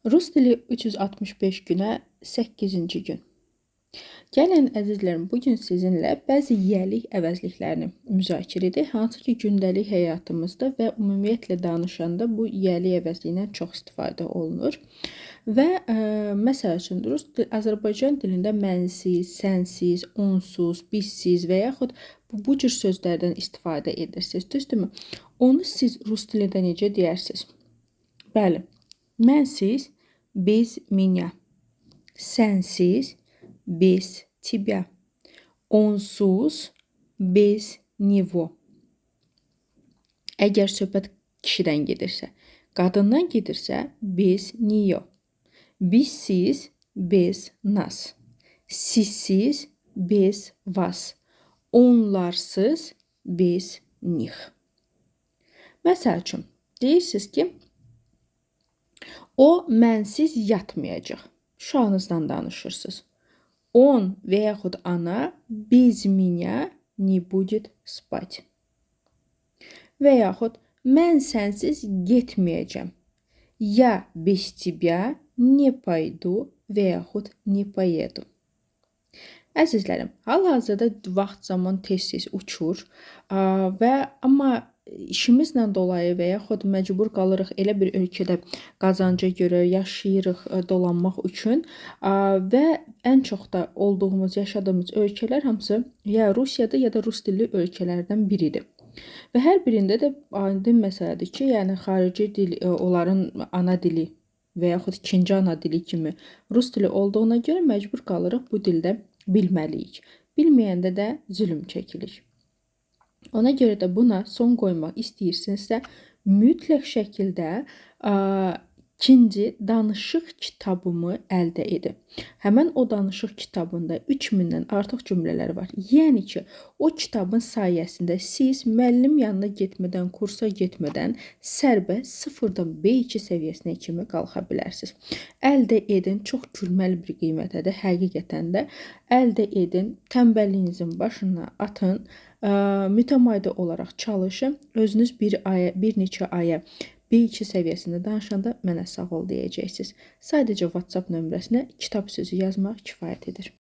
Rus dili 365 günə 8-ci gün. Gəlin əzizlərim, bu gün sizinlə bəzi yiyəlik əvəzliklərini müzakirə edək, hansı ki, gündəlik həyatımızda və ümumiyyətlə danışanda bu yiyəlik əvəzliyindən çox istifadə olunur. Və məsəl üçün Azərbaycan dilində mənsiz, sənsiz, onsuz, bizsiz və yaxud bu cür sözlərdən istifadə edirsiniz, düzdürmü? Onu siz rus dilində necə deyərsiniz? Bəli, mənsiz, biz, меня. Sənsiz, без тебя. Onsuz, без него. Əgər söhbət kişidən gedirsə, qadından gedirsə, без нее. Bizsiz, без нас. Sizsiz, без вас. Onlarsız, без них. Məsəl üçün, deyirsiniz ki, o mənsiz yatmayacaq. Uşağınızdan danışırsınız. Он və yaxud ana без меня не будет spать. Və yaxud mən sənsiz getməyəcəm. Я без тебя не pойду və yaxud не поеду. Əzizlərim, hal-hazırda vaxt zaman tez-tez uçur amma işimizlə dolayı və yaxud məcbur qalırıq elə bir ölkədə qazanca görə yaşayırıq dolanmaq üçün və ən çox da yaşadığımız ölkələr hamısı ya Rusiyadır ya da Rus dilli ölkələrdən biridir. Və hər birində də aydın məsələdir ki, yəni xarici dil onların ana dili və yaxud ikinci ana dili kimi Rus dili olduğuna görə məcbur qalırıq bu dildə bilməliyik. Bilməyəndə də zülm çəkirik. Ona görə də buna son qoymaq istəyirsinizsə, mütləq şəkildə ikinci danışıq kitabımı əldə edin. Həmən o danışıq kitabında 3000-dən artıq cümlələr var. Yəni ki, o kitabın sayəsində siz müəllim yanına getmədən, kursa getmədən sərbəst sıfırdan B2 səviyyəsinə kimi qalxa bilərsiniz. Əldə edin, çox gülməli bir qiymətədir, həqiqətən də əldə edin, tənbəlliyinizin başına atın, mütəmadi olaraq çalışın, özünüz bir neçə aya B2 səviyyəsində danışanda mənə sağ ol deyəcəksiniz. Sadəcə WhatsApp nömrəsinə kitab sözü yazmaq kifayət edir.